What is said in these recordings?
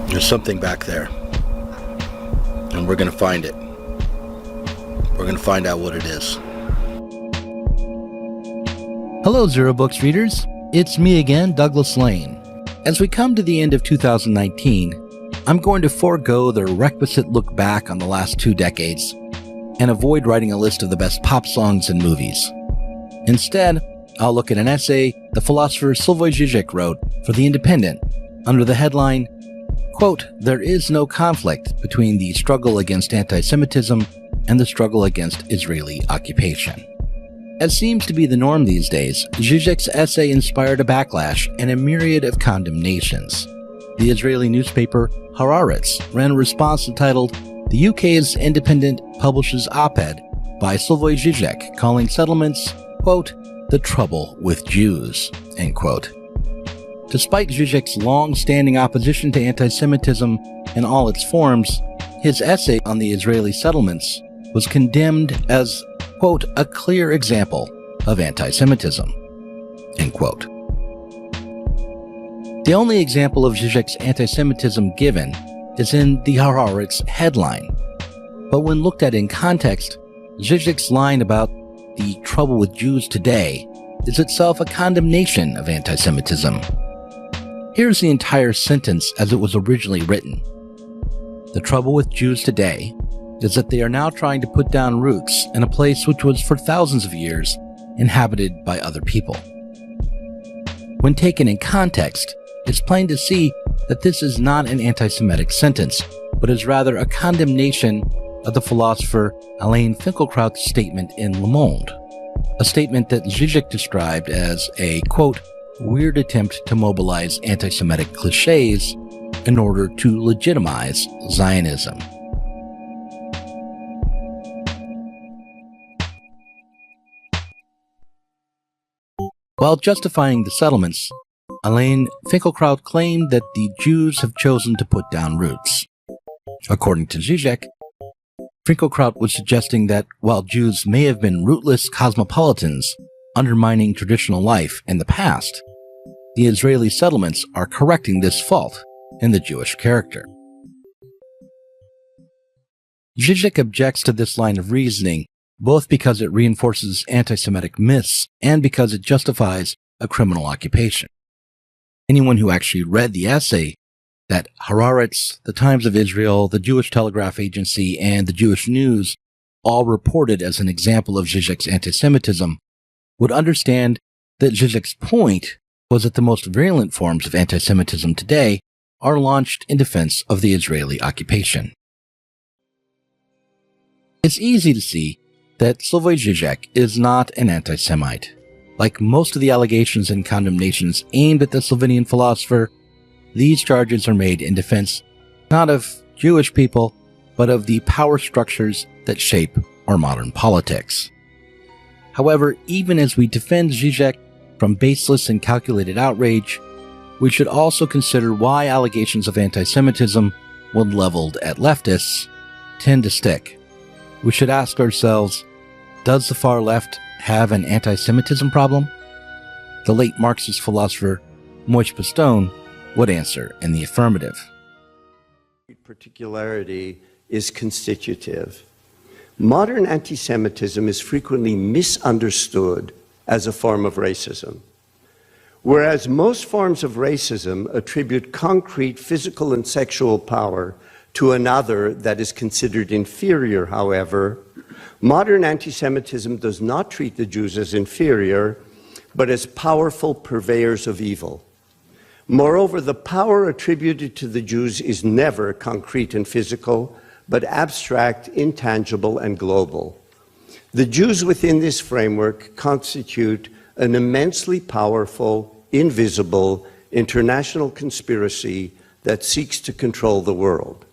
There's something back there, and we're going to find it. We're going to find out what it is. Hello, Zero Books readers. It's me again, Douglas Lane. As we come to the end of 2019, I'm going to forego the requisite look back on the last 2 decades and avoid writing a list of the best pop songs and movies. Instead, I'll look at an essay the philosopher Slavoj Zizek wrote for The Independent under the headline, quote, "There is no conflict between the struggle against anti-Semitism and the struggle against Israeli occupation." As seems to be the norm these days, Zizek's essay inspired a backlash and a myriad of condemnations. The Israeli newspaper Haaretz ran a response entitled, "The UK's Independent publishes op-ed by Slavoj Zizek calling settlements, quote, the trouble with Jews," end quote. Despite Zizek's long-standing opposition to anti-Semitism in all its forms, his essay on the Israeli settlements was condemned as, quote, "a clear example of anti-Semitism," end quote. The only example of Zizek's anti-Semitism given is in the Haaretz headline. But when looked at in context, Zizek's line about the trouble with Jews today is itself a condemnation of anti-Semitism. Here's the entire sentence as it was originally written. "The trouble with Jews today is that they are now trying to put down roots in a place which was for thousands of years inhabited by other people." When taken in context, it's plain to see that this is not an anti-Semitic sentence, but is rather a condemnation of the philosopher Alain Finkielkraut's statement in Le Monde, a statement that Zizek described as a, quote, "weird attempt to mobilize anti-Semitic cliches in order to legitimize Zionism." While justifying the settlements, Alain Finkielkraut claimed that the Jews have chosen to put down roots. According to Zizek, Finkielkraut was suggesting that while Jews may have been rootless cosmopolitans undermining traditional life in the past, the Israeli settlements are correcting this fault in the Jewish character. Zizek objects to this line of reasoning both because it reinforces anti-Semitic myths and because it justifies a criminal occupation. Anyone who actually read the essay that Haaretz, the Times of Israel, the Jewish Telegraph Agency, and the Jewish News all reported as an example of Zizek's anti-Semitism would understand that Zizek's point was that the most virulent forms of anti-Semitism today are launched in defense of the Israeli occupation. It's easy to see that Slavoj Zizek is not an anti-Semite. Like most of the allegations and condemnations aimed at the Slovenian philosopher, these charges are made in defense not of Jewish people, but of the power structures that shape our modern politics. However, even as we defend Zizek from baseless and calculated outrage, we should also consider why allegations of anti-Semitism, when leveled at leftists, tend to stick. We should ask ourselves, does the far left have an anti-Semitism problem? The late Marxist philosopher Moishe Postone would answer in the affirmative. Particularity is constitutive. Modern anti-Semitism is frequently misunderstood as a form of racism. Whereas most forms of racism attribute concrete physical and sexual power to another that is considered inferior, however, modern anti-Semitism does not treat the Jews as inferior, but as powerful purveyors of evil. Moreover, the power attributed to the Jews is never concrete and physical, but abstract, intangible, and global. The Jews within this framework constitute an immensely powerful, invisible, international conspiracy that seeks to control the world.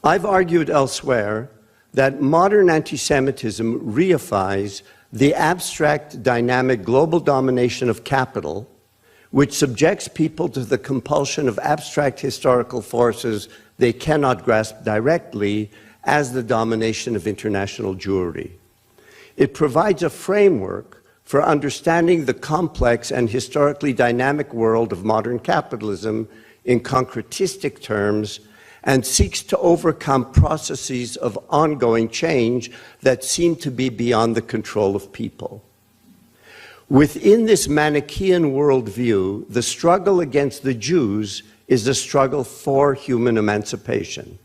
I've argued elsewhere that modern anti-Semitism reifies the abstract, dynamic global domination of capital, which subjects people to the compulsion of abstract historical forces they cannot grasp directly, as the domination of international Jewry. It provides a framework for understanding the complex and historically dynamic world of modern capitalism in concretistic terms and seeks to overcome processes of ongoing change that seem to be beyond the control of people. Within this Manichaean worldview, the struggle against the Jews is a struggle for human emancipation.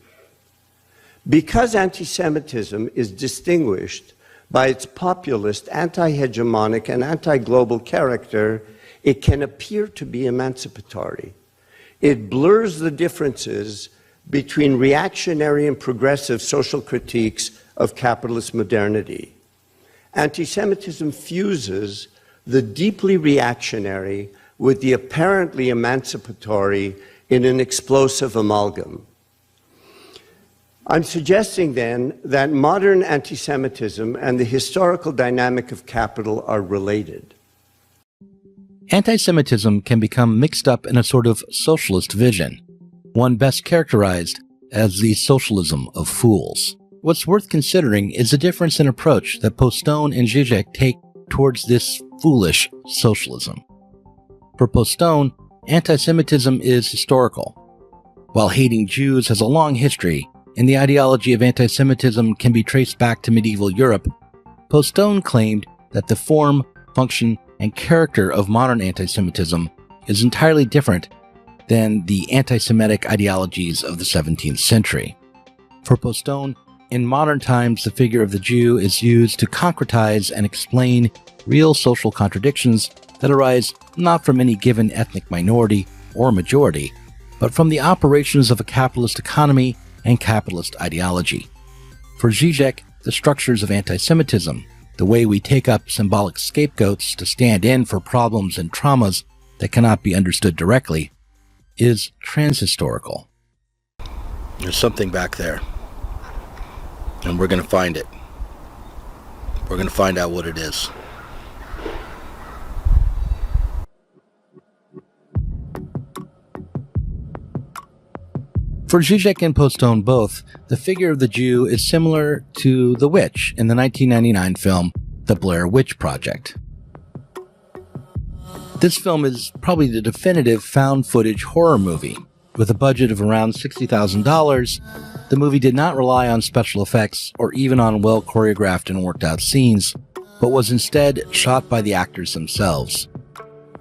Because anti-Semitism is distinguished by its populist, anti-hegemonic, and anti-global character, it can appear to be emancipatory. It blurs the differences between reactionary and progressive social critiques of capitalist modernity. Anti-Semitism fuses the deeply reactionary with the apparently emancipatory in an explosive amalgam. I'm suggesting then that modern anti-Semitism and the historical dynamic of capital are related. Anti-Semitism can become mixed up in a sort of socialist vision, one best characterized as the socialism of fools. What's worth considering is the difference in approach that Postone and Zizek take towards this foolish socialism. For Postone, anti-Semitism is historical. While hating Jews has a long history, and the ideology of anti-Semitism can be traced back to medieval Europe, Postone claimed that the form, function, and character of modern anti-Semitism is entirely different than the anti-Semitic ideologies of the 17th century. For Postone, in modern times, the figure of the Jew is used to concretize and explain real social contradictions that arise not from any given ethnic minority or majority, but from the operations of a capitalist economy and capitalist ideology. For Zizek, the structures of anti-Semitism, the way we take up symbolic scapegoats to stand in for problems and traumas that cannot be understood directly, is transhistorical. There's something back there, and we're going to find it. We're going to find out what it is. For Zizek and Postone both, the figure of the Jew is similar to the witch in the 1999 film The Blair Witch Project. This film is probably the definitive found footage horror movie. With a budget of around $60,000, the movie did not rely on special effects or even on well choreographed and worked out scenes, but was instead shot by the actors themselves.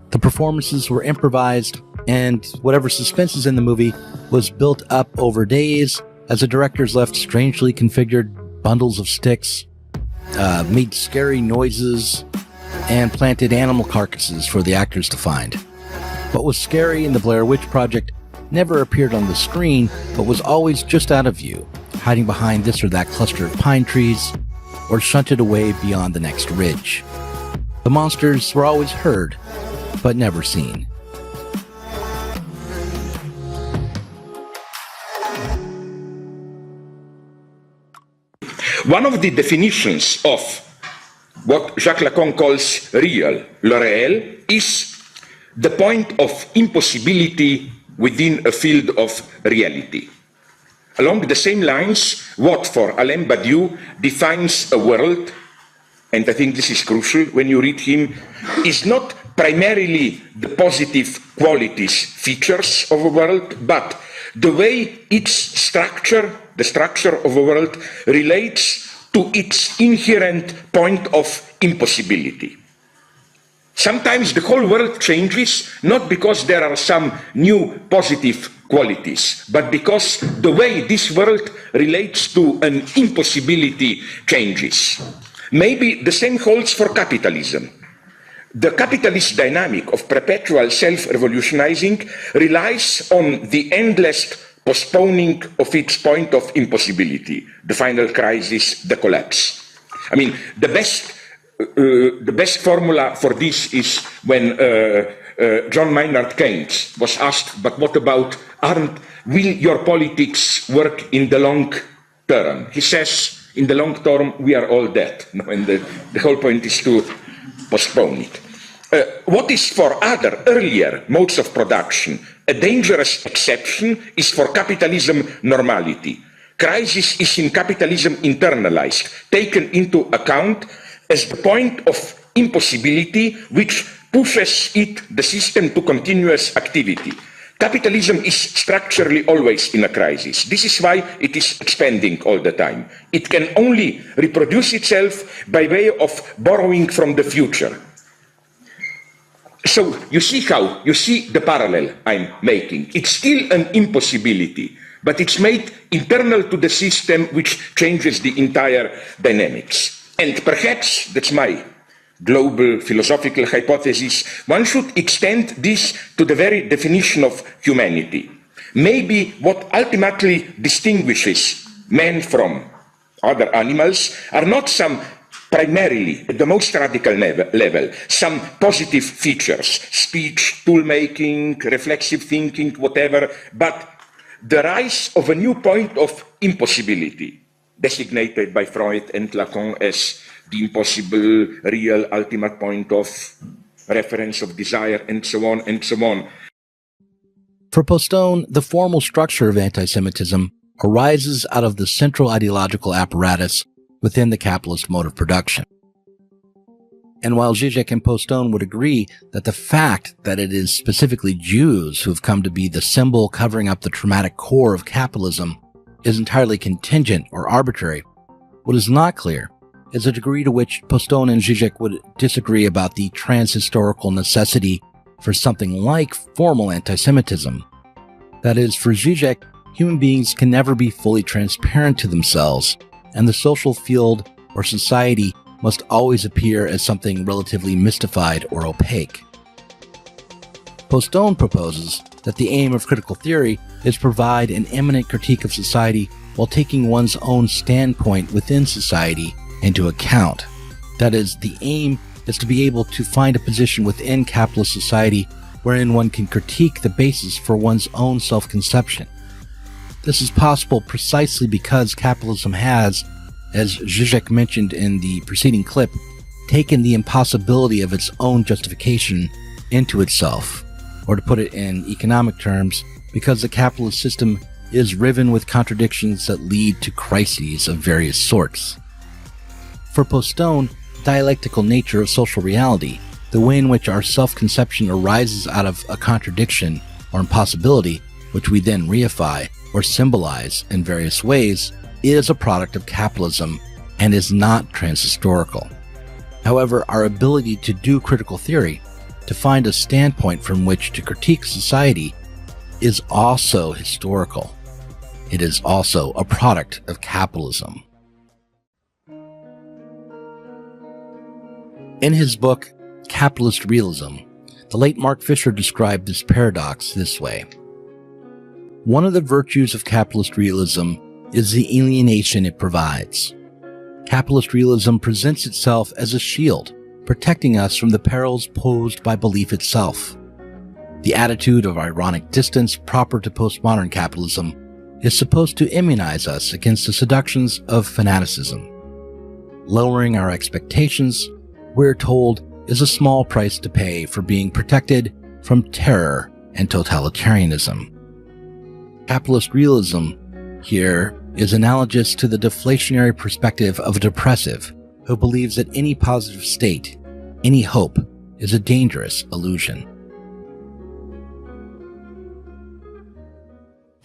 The performances were improvised, and whatever suspense is in the movie was built up over days as the directors left strangely configured bundles of sticks, made scary noises, and planted animal carcasses for the actors to find. What was scary in the Blair Witch Project never appeared on the screen, but was always just out of view, hiding behind this or that cluster of pine trees, or shunted away beyond the next ridge. The monsters were always heard, but never seen. One of the definitions of what Jacques Lacan calls real, le réel, is the point of impossibility within a field of reality. Along the same lines, what for Alain Badiou defines a world, and I think this is crucial when you read him, is not primarily the positive qualities, features of a world, but the way its structure, the structure of a world, relates to its inherent point of impossibility. Sometimes the whole world changes, not because there are some new positive qualities, but because the way this world relates to an impossibility changes. Maybe the same holds for capitalism. The capitalist dynamic of perpetual self-revolutionizing relies on the endless postponing of its point of impossibility, the final crisis, the collapse. I mean, the best formula for this is when John Maynard Keynes was asked, but what about, will your politics work in the long term? He says, in the long term, we are all dead. And the whole point is to postpone it. What is for other earlier modes of production a dangerous exception is for capitalism normality. Crisis is in capitalism internalized, taken into account as the point of impossibility which pushes the system to continuous activity. Capitalism is structurally always in a crisis. This is why it is expanding all the time. It can only reproduce itself by way of borrowing from the future. So you see the parallel I'm making. It's still an impossibility, but it's made internal to the system, which changes the entire dynamics. And perhaps, that's my global philosophical hypothesis, one should extend this to the very definition of humanity. Maybe what ultimately distinguishes man from other animals are not some primarily, at the most radical level, some positive features, speech, tool-making, reflexive thinking, whatever, but the rise of a new point of impossibility, designated by Freud and Lacan as the impossible, real, ultimate point of reference of desire, and so on, and so on. For Postone, the formal structure of anti-Semitism arises out of the central ideological apparatus within the capitalist mode of production. And while Zizek and Postone would agree that the fact that it is specifically Jews who have come to be the symbol covering up the traumatic core of capitalism is entirely contingent or arbitrary, what is not clear is the degree to which Postone and Zizek would disagree about the transhistorical necessity for something like formal anti-Semitism. That is, for Zizek, human beings can never be fully transparent to themselves, and the social field or society must always appear as something relatively mystified or opaque. Postone proposes that the aim of critical theory is to provide an immanent critique of society while taking one's own standpoint within society into account. That is, the aim is to be able to find a position within capitalist society wherein one can critique the basis for one's own self-conception. This is possible precisely because capitalism has, as Zizek mentioned in the preceding clip, taken the impossibility of its own justification into itself, or to put it in economic terms, because the capitalist system is riven with contradictions that lead to crises of various sorts. For Postone, the dialectical nature of social reality, the way in which our self-conception arises out of a contradiction or impossibility, which we then reify or symbolize in various ways, is a product of capitalism and is not transhistorical. However, our ability to do critical theory, to find a standpoint from which to critique society, is also historical. It is also a product of capitalism. In his book, Capitalist Realism, the late Mark Fisher described this paradox this way. One of the virtues of capitalist realism is the alienation it provides. Capitalist realism presents itself as a shield, protecting us from the perils posed by belief itself. The attitude of ironic distance proper to postmodern capitalism is supposed to immunize us against the seductions of fanaticism. Lowering our expectations, we're told, is a small price to pay for being protected from terror and totalitarianism. Capitalist realism here is analogous to the deflationary perspective of a depressive who believes that any positive state, any hope, is a dangerous illusion.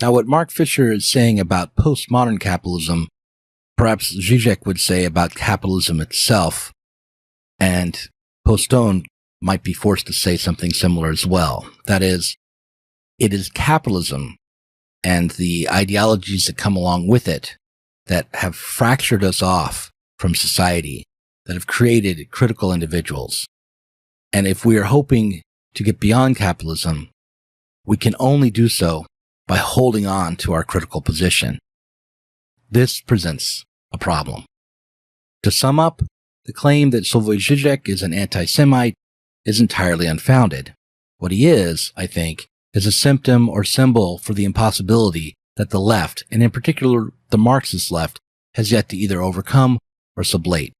Now, what Mark Fisher is saying about postmodern capitalism, perhaps Zizek would say about capitalism itself, and Postone might be forced to say something similar as well. That is, it is capitalism and the ideologies that come along with it that have fractured us off from society, that have created critical individuals. And if we are hoping to get beyond capitalism, we can only do so by holding on to our critical position. This presents a problem. To sum up, the claim that Slavoj Zizek is an anti-Semite is entirely unfounded. What he is, I think, is a symptom or symbol for the impossibility that the left, and in particular the Marxist left, has yet to either overcome or sublate.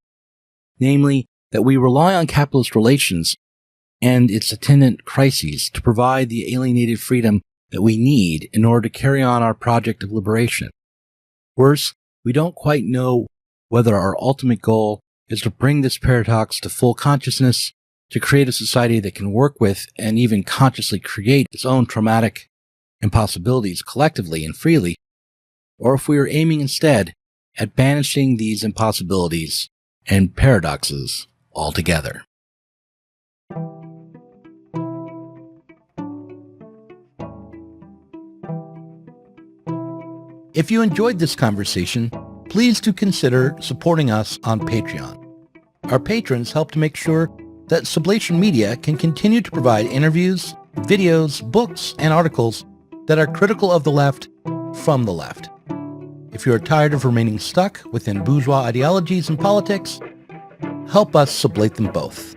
Namely, that we rely on capitalist relations and its attendant crises to provide the alienated freedom that we need in order to carry on our project of liberation. Worse, we don't quite know whether our ultimate goal is to bring this paradox to full consciousness, to create a society that can work with and even consciously create its own traumatic impossibilities collectively and freely, or if we are aiming instead at banishing these impossibilities and paradoxes altogether. If you enjoyed this conversation, please do consider supporting us on Patreon. Our patrons help to make sure that Sublation Media can continue to provide interviews, videos, books, and articles that are critical of the left from the left. If you are tired of remaining stuck within bourgeois ideologies and politics, help us sublate them both.